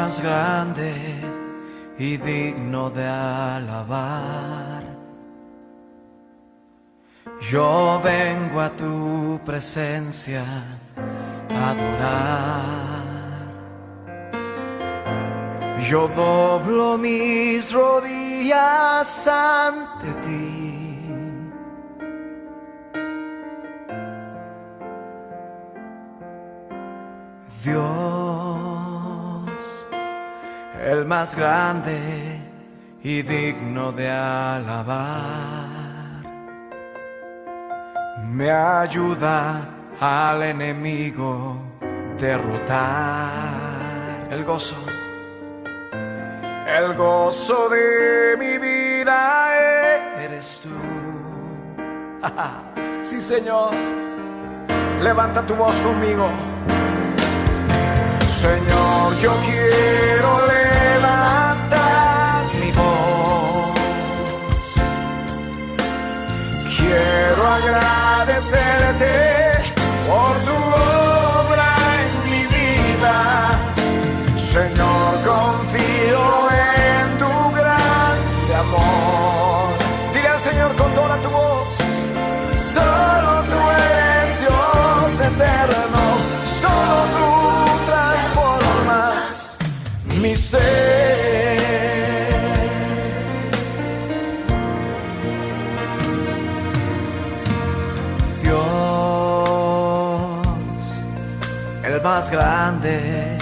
más grande y digno de alabar. Yo vengo a tu presencia a adorar. Yo doblo mis rodillas ante ti. Dios, el más grande y digno de alabar, me ayuda al enemigo derrotar. El gozo de mi vida eres tú. Sí, Señor, levanta tu voz conmigo. Señor, yo quiero levantar mi voz. Quiero agradecerte por tu obra en mi vida. Señor, confío en tu grande amor. Dile al Señor con toda tu voz. Solo tú eres Dios eterno. Solo tú transformas mi ser. Dios, el más grande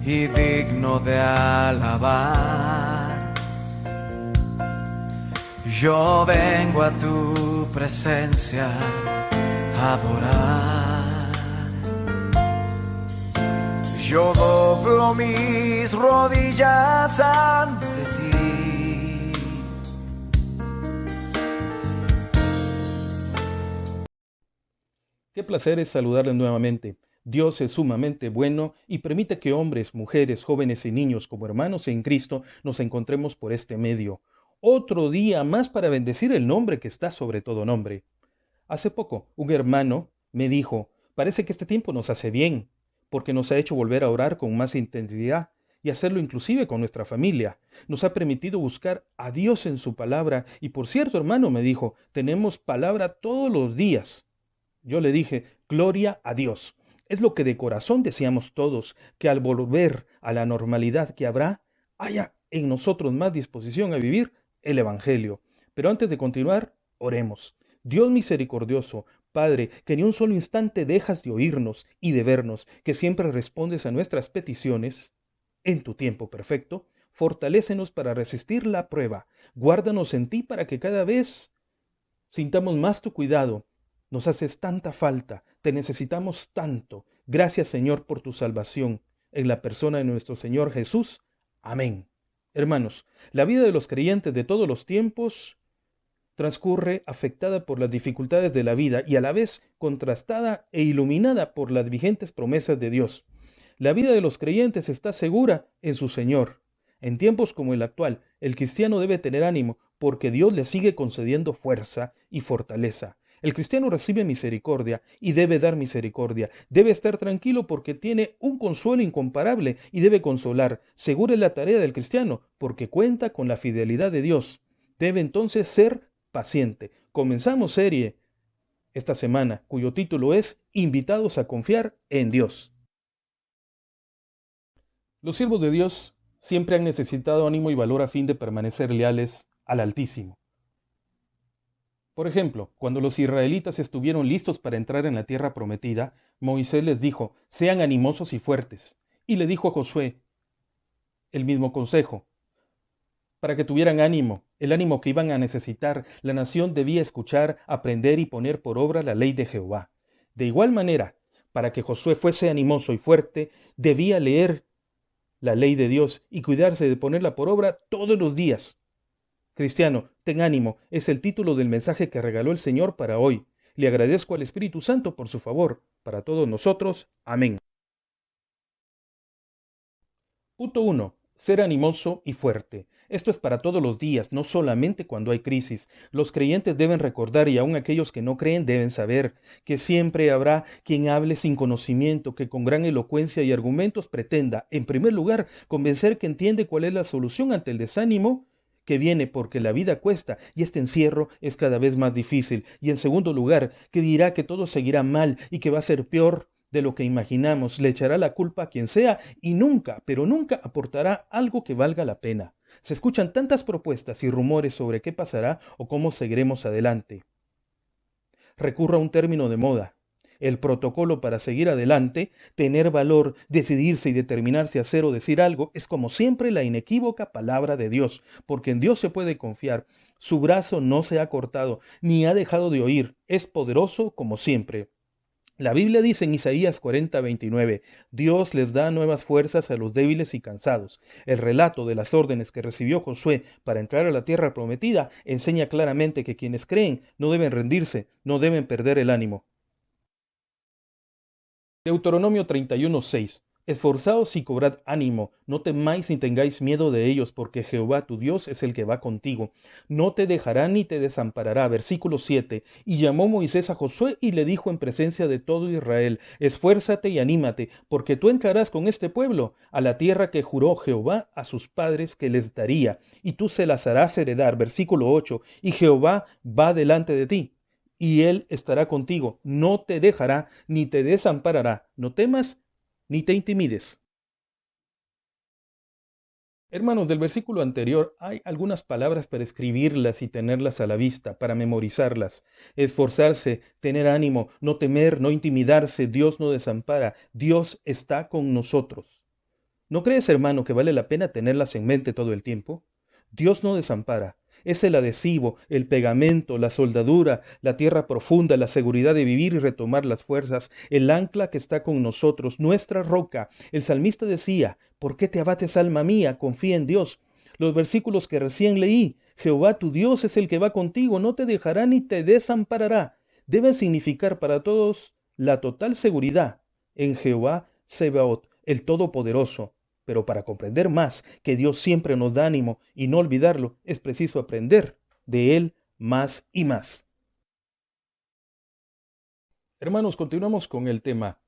y digno de alabar. Yo vengo a tu presencia a adorar. Yo doblo mis rodillas ante ti. Qué placer es saludarles nuevamente. Dios es sumamente bueno y permite que hombres, mujeres, jóvenes y niños como hermanos en Cristo nos encontremos por este medio. Otro día más para bendecir el nombre que está sobre todo nombre. Hace poco, un hermano me dijo, parece que este tiempo nos hace bien, porque nos ha hecho volver a orar con más intensidad y hacerlo inclusive con nuestra familia. Nos ha permitido buscar a Dios en su palabra y por cierto, hermano, me dijo, tenemos palabra todos los días. Yo le dije, gloria a Dios. Es lo que de corazón deseamos todos, que al volver a la normalidad que habrá, haya en nosotros más disposición a vivir el Evangelio. Pero antes de continuar, oremos. Dios misericordioso, Padre, que ni un solo instante dejas de oírnos y de vernos, que siempre respondes a nuestras peticiones, en tu tiempo perfecto, fortalécenos para resistir la prueba. Guárdanos en ti para que cada vez sintamos más tu cuidado. Nos haces tanta falta, te necesitamos tanto. Gracias, Señor, por tu salvación. En la persona de nuestro Señor Jesús. Amén. Hermanos, la vida de los creyentes de todos los tiempos transcurre afectada por las dificultades de la vida y a la vez contrastada e iluminada por las vigentes promesas de Dios. La vida de los creyentes está segura en su Señor. En tiempos como el actual, el cristiano debe tener ánimo porque Dios le sigue concediendo fuerza y fortaleza. El cristiano recibe misericordia y debe dar misericordia. Debe estar tranquilo porque tiene un consuelo incomparable y debe consolar. Segura es la tarea del cristiano porque cuenta con la fidelidad de Dios. Debe entonces ser paciente. Comenzamos serie esta semana cuyo título es Invitados a confiar en Dios. Los siervos de Dios siempre han necesitado ánimo y valor a fin de permanecer leales al Altísimo. Por ejemplo, cuando los israelitas estuvieron listos para entrar en la tierra prometida, Moisés les dijo, sean animosos y fuertes. Y le dijo a Josué el mismo consejo, para que tuvieran ánimo, el ánimo que iban a necesitar. La nación debía escuchar, aprender y poner por obra la ley de Jehová. De igual manera, para que Josué fuese animoso y fuerte, debía leer la ley de Dios y cuidarse de ponerla por obra todos los días. Cristiano, ten ánimo, es el título del mensaje que regaló el Señor para hoy. Le agradezco al Espíritu Santo por su favor. Para todos nosotros, amén. Punto 1. Ser animoso y fuerte. Esto es para todos los días, no solamente cuando hay crisis. Los creyentes deben recordar, y aun aquellos que no creen deben saber, que siempre habrá quien hable sin conocimiento, que con gran elocuencia y argumentos pretenda, en primer lugar, convencer que entiende cuál es la solución ante el desánimo que viene porque la vida cuesta y este encierro es cada vez más difícil. Y en segundo lugar, que dirá que todo seguirá mal y que va a ser peor de lo que imaginamos, le echará la culpa a quien sea y nunca, pero nunca aportará algo que valga la pena. Se escuchan tantas propuestas y rumores sobre qué pasará o cómo seguiremos adelante. Recurra a un término de moda. El protocolo para seguir adelante, tener valor, decidirse y determinarse a hacer o decir algo, es como siempre la inequívoca palabra de Dios, porque en Dios se puede confiar. Su brazo no se ha cortado, ni ha dejado de oír, es poderoso como siempre. La Biblia dice en Isaías 40:29, Dios les da nuevas fuerzas a los débiles y cansados. El relato de las órdenes que recibió Josué para entrar a la tierra prometida enseña claramente que quienes creen no deben rendirse, no deben perder el ánimo. Deuteronomio 31:6. Esforzaos y cobrad ánimo, no temáis ni tengáis miedo de ellos, porque Jehová tu Dios es el que va contigo. No te dejará ni te desamparará. Versículo 7. Y llamó Moisés a Josué y le dijo en presencia de todo Israel, esfuérzate y anímate, porque tú entrarás con este pueblo a la tierra que juró Jehová a sus padres que les daría, y tú se las harás heredar. Versículo 8. Y Jehová va delante de ti y él estará contigo, no te dejará ni te desamparará. No temas ni te intimides. Hermanos, del versículo anterior hay algunas palabras para escribirlas y tenerlas a la vista, para memorizarlas. Esforzarse, tener ánimo, no temer, no intimidarse. Dios no desampara, Dios está con nosotros. ¿No crees, hermano, que vale la pena tenerlas en mente todo el tiempo? Dios no desampara. Es el adhesivo, el pegamento, la soldadura, la tierra profunda, la seguridad de vivir y retomar las fuerzas, el ancla que está con nosotros, nuestra roca. El salmista decía, ¿por qué te abates, alma mía? Confía en Dios. Los versículos que recién leí, Jehová tu Dios es el que va contigo, no te dejará ni te desamparará, deben significar para todos la total seguridad en Jehová Sebaot, el Todopoderoso. Pero para comprender más que Dios siempre nos da ánimo y no olvidarlo, es preciso aprender de Él más y más. Hermanos, continuamos con el tema.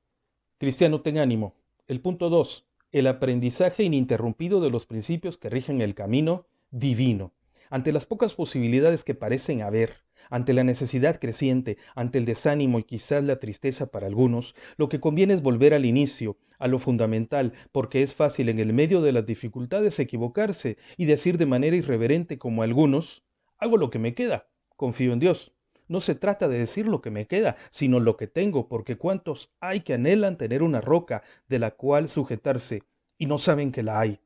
Cristiano, ten ánimo. El punto 2. El aprendizaje ininterrumpido de los principios que rigen el camino divino. Ante las pocas posibilidades que parecen haber, ante la necesidad creciente, ante el desánimo y quizás la tristeza para algunos, lo que conviene es volver al inicio, a lo fundamental, porque es fácil en el medio de las dificultades equivocarse y decir de manera irreverente como algunos, hago lo que me queda, confío en Dios. No se trata de decir lo que me queda, sino lo que tengo, porque cuántos hay que anhelan tener una roca de la cual sujetarse y no saben que la hay.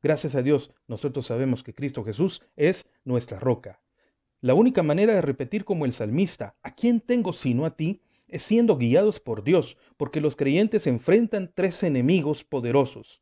Gracias a Dios, nosotros sabemos que Cristo Jesús es nuestra roca. La única manera de repetir como el salmista, ¿a quién tengo sino a ti?, es siendo guiados por Dios, porque los creyentes enfrentan tres enemigos poderosos: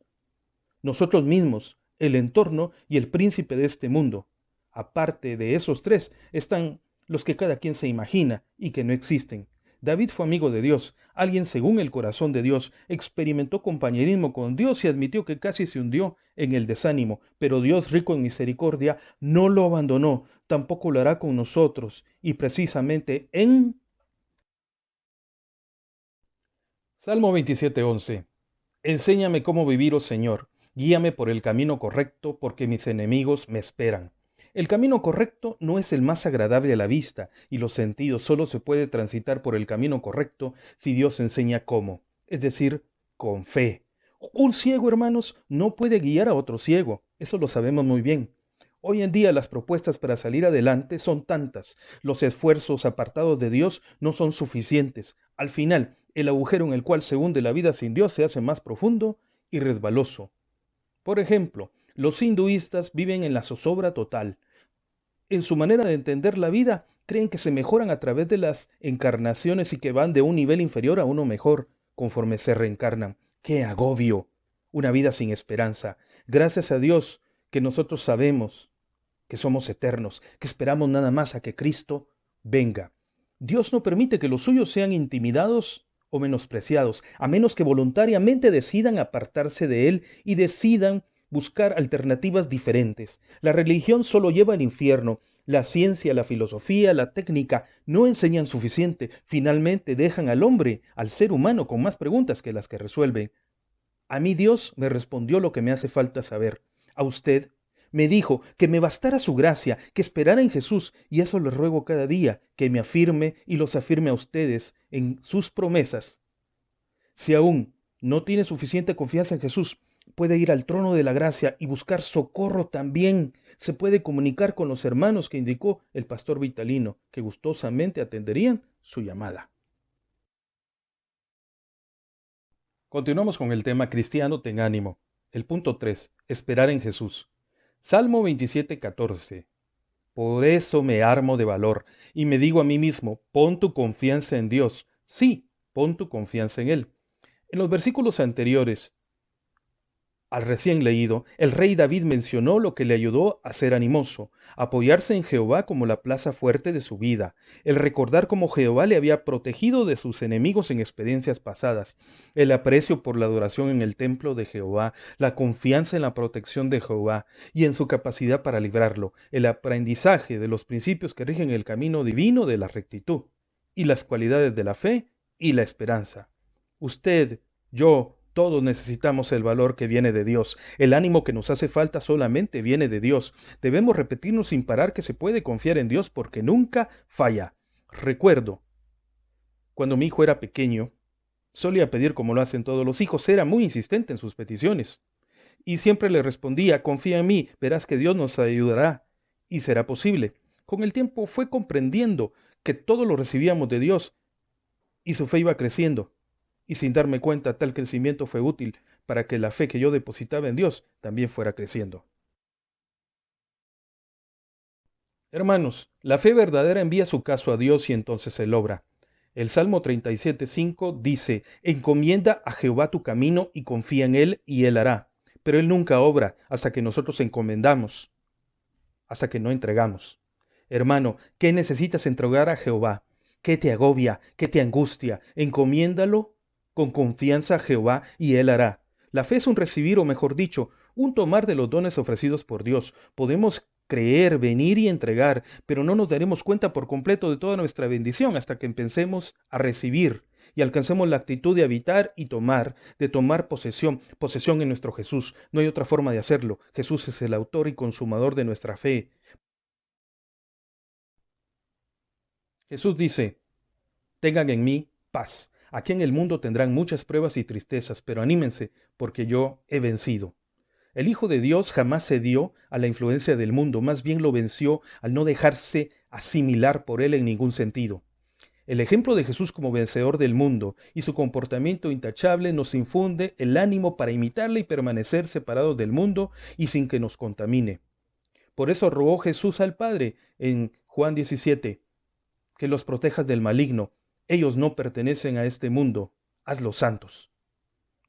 nosotros mismos, el entorno y el príncipe de este mundo. Aparte de esos tres, están los que cada quien se imagina y que no existen. David fue amigo de Dios, alguien según el corazón de Dios, experimentó compañerismo con Dios y admitió que casi se hundió en el desánimo, pero Dios, rico en misericordia, no lo abandonó, tampoco lo hará con nosotros, y precisamente en Salmo 27:11. Enséñame cómo vivir, oh Señor, guíame por el camino correcto, porque mis enemigos me esperan. El camino correcto no es el más agradable a la vista y los sentidos, solo se puede transitar por el camino correcto si Dios enseña cómo, es decir, con fe. Un ciego, hermanos, no puede guiar a otro ciego, eso lo sabemos muy bien. Hoy en día las propuestas para salir adelante son tantas, los esfuerzos apartados de Dios no son suficientes. Al final, el agujero en el cual se hunde la vida sin Dios se hace más profundo y resbaloso. Por ejemplo, los hinduistas viven en la zozobra total. En su manera de entender la vida, creen que se mejoran a través de las encarnaciones y que van de un nivel inferior a uno mejor conforme se reencarnan. ¡Qué agobio! Una vida sin esperanza. Gracias a Dios que nosotros sabemos que somos eternos, que esperamos nada más a que Cristo venga. Dios no permite que los suyos sean intimidados o menospreciados, a menos que voluntariamente decidan apartarse de Él y decidan buscar alternativas diferentes. La religión solo lleva al infierno. La ciencia, la filosofía, la técnica no enseñan suficiente. Finalmente dejan al hombre, al ser humano, con más preguntas que las que resuelven. A mí Dios me respondió lo que me hace falta saber. A usted me dijo que me bastara su gracia, que esperara en Jesús, y eso le ruego cada día, que me afirme y los afirme a ustedes en sus promesas. Si aún no tiene suficiente confianza en Jesús, puede ir al trono de la gracia y buscar socorro también. Se puede comunicar con los hermanos que indicó el pastor Vitalino, que gustosamente atenderían su llamada. Continuamos con el tema Cristiano, ten ánimo. El punto 3. Esperar en Jesús. Salmo 27:14. Por eso me armo de valor y me digo a mí mismo, pon tu confianza en Dios. Sí, pon tu confianza en Él. En los versículos anteriores al recién leído, el rey David mencionó lo que le ayudó a ser animoso, apoyarse en Jehová como la plaza fuerte de su vida, el recordar cómo Jehová le había protegido de sus enemigos en experiencias pasadas, el aprecio por la adoración en el templo de Jehová, la confianza en la protección de Jehová y en su capacidad para librarlo, el aprendizaje de los principios que rigen el camino divino de la rectitud y las cualidades de la fe y la esperanza. Usted, yo, todos necesitamos el valor que viene de Dios. El ánimo que nos hace falta solamente viene de Dios. Debemos repetirnos sin parar que se puede confiar en Dios porque nunca falla. Recuerdo, cuando mi hijo era pequeño, solía pedir como lo hacen todos los hijos. Era muy insistente en sus peticiones. Y siempre le respondía, confía en mí, verás que Dios nos ayudará y será posible. Con el tiempo fue comprendiendo que todo lo recibíamos de Dios y su fe iba creciendo. Y sin darme cuenta, tal crecimiento fue útil para que la fe que yo depositaba en Dios también fuera creciendo. Hermanos, la fe verdadera envía su caso a Dios y entonces Él obra. El Salmo 37:5 dice, encomienda a Jehová tu camino y confía en Él y Él hará. Pero Él nunca obra hasta que nosotros encomendamos, hasta que no entregamos. Hermano, ¿qué necesitas entregar a Jehová? ¿Qué te agobia? ¿Qué te angustia? Encomiéndalo con confianza a Jehová y Él hará. La fe es un recibir, o mejor dicho, un tomar de los dones ofrecidos por Dios. Podemos creer, venir y entregar, pero no nos daremos cuenta por completo de toda nuestra bendición hasta que empecemos a recibir y alcancemos la actitud de habitar y tomar, de tomar posesión en nuestro Jesús. No hay otra forma de hacerlo. Jesús es el autor y consumador de nuestra fe. Jesús dice, tengan en mí paz. Aquí en el mundo tendrán muchas pruebas y tristezas, pero anímense, porque yo he vencido. El Hijo de Dios jamás cedió a la influencia del mundo, más bien lo venció al no dejarse asimilar por él en ningún sentido. El ejemplo de Jesús como vencedor del mundo y su comportamiento intachable nos infunde el ánimo para imitarle y permanecer separados del mundo y sin que nos contamine. Por eso rogó Jesús al Padre en Juan 17, que los protejas del maligno. Ellos no pertenecen a este mundo, hazlos santos.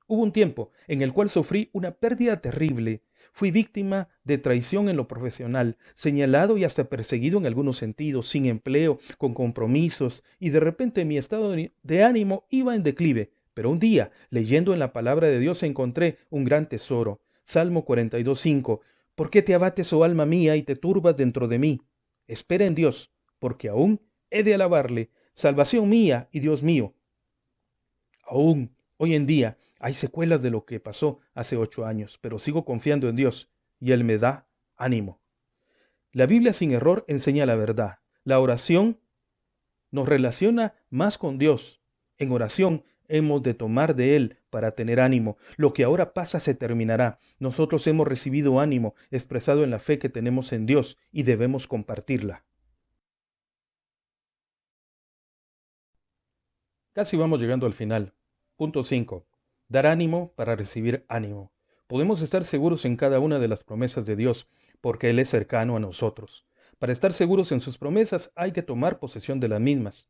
Hubo un tiempo en el cual sufrí una pérdida terrible. Fui víctima de traición en lo profesional, señalado y hasta perseguido en algunos sentidos, sin empleo, con compromisos, y de repente mi estado de ánimo iba en declive. Pero un día, leyendo en la palabra de Dios, encontré un gran tesoro. Salmo 42:5. ¿Por qué te abates, oh alma mía, y te turbas dentro de mí? Espera en Dios, porque aún he de alabarle, salvación mía y Dios mío. Aún hoy en día hay secuelas de lo que pasó hace 8 años, pero sigo confiando en Dios y Él me da ánimo. La Biblia sin error enseña la verdad. La oración nos relaciona más con Dios. En oración hemos de tomar de Él para tener ánimo. Lo que ahora pasa se terminará. Nosotros hemos recibido ánimo expresado en la fe que tenemos en Dios y debemos compartirla. Casi vamos llegando al final. Punto 5. Dar ánimo para recibir ánimo. Podemos estar seguros en cada una de las promesas de Dios, porque Él es cercano a nosotros. Para estar seguros en sus promesas hay que tomar posesión de las mismas,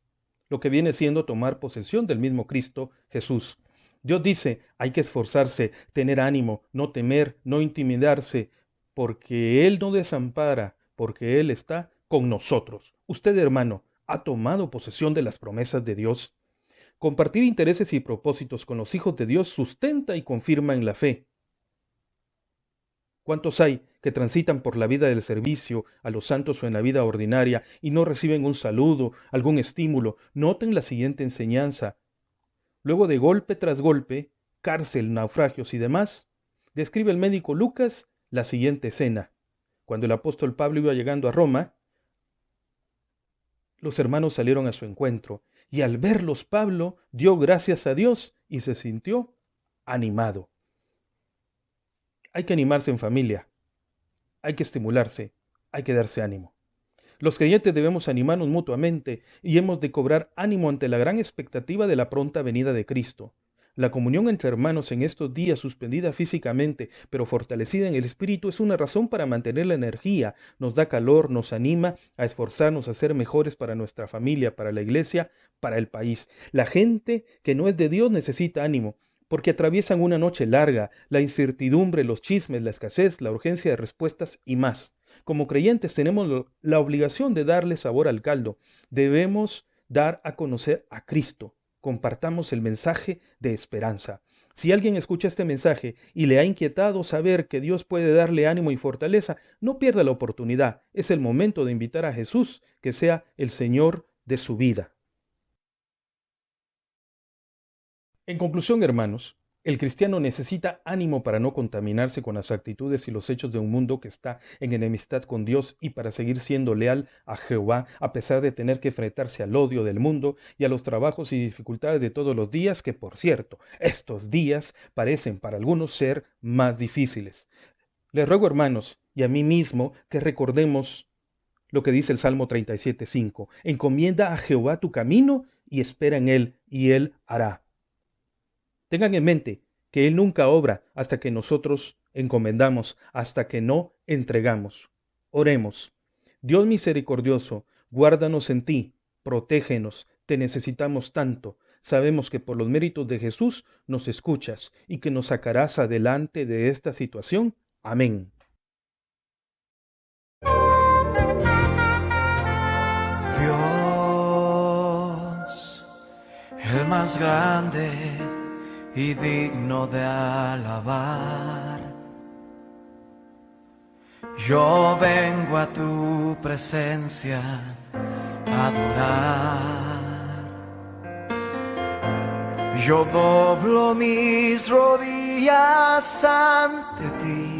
lo que viene siendo tomar posesión del mismo Cristo Jesús. Dios dice, hay que esforzarse, tener ánimo, no temer, no intimidarse, porque Él no desampara, porque Él está con nosotros. Usted, hermano, ¿ha tomado posesión de las promesas de Dios? Compartir intereses y propósitos con los hijos de Dios sustenta y confirma en la fe. ¿Cuántos hay que transitan por la vida del servicio a los santos o en la vida ordinaria y no reciben un saludo, algún estímulo? Noten la siguiente enseñanza. Luego de golpe tras golpe, cárcel, naufragios y demás, describe el médico Lucas la siguiente escena. Cuando el apóstol Pablo iba llegando a Roma, los hermanos salieron a su encuentro, y al verlos Pablo dio gracias a Dios y se sintió animado. Hay que animarse en familia, hay que estimularse, hay que darse ánimo. Los creyentes debemos animarnos mutuamente y hemos de cobrar ánimo ante la gran expectativa de la pronta venida de Cristo. La comunión entre hermanos en estos días, suspendida físicamente, pero fortalecida en el espíritu, es una razón para mantener la energía, nos da calor, nos anima a esforzarnos a ser mejores para nuestra familia, para la iglesia, para el país. La gente que no es de Dios necesita ánimo, porque atraviesan una noche larga, la incertidumbre, los chismes, la escasez, la urgencia de respuestas y más. Como creyentes tenemos la obligación de darle sabor al caldo. Debemos dar a conocer a Cristo. Compartamos el mensaje de esperanza. Si alguien escucha este mensaje y le ha inquietado saber que Dios puede darle ánimo y fortaleza, no pierda la oportunidad. Es el momento de invitar a Jesús que sea el Señor de su vida. En conclusión, hermanos, el cristiano necesita ánimo para no contaminarse con las actitudes y los hechos de un mundo que está en enemistad con Dios y para seguir siendo leal a Jehová a pesar de tener que enfrentarse al odio del mundo y a los trabajos y dificultades de todos los días que, por cierto, estos días parecen para algunos ser más difíciles. Les ruego, hermanos, y a mí mismo, que recordemos lo que dice el Salmo 37:5. Encomienda a Jehová tu camino y espera en él, y él hará. Tengan en mente que Él nunca obra hasta que nosotros encomendamos, hasta que no entregamos. Oremos. Dios misericordioso, guárdanos en ti, protégenos, te necesitamos tanto. Sabemos que por los méritos de Jesús nos escuchas y que nos sacarás adelante de esta situación. Amén. Dios, el más grande y digno de alabar. Yo vengo a tu presencia a adorar. Yo doblo mis rodillas ante ti.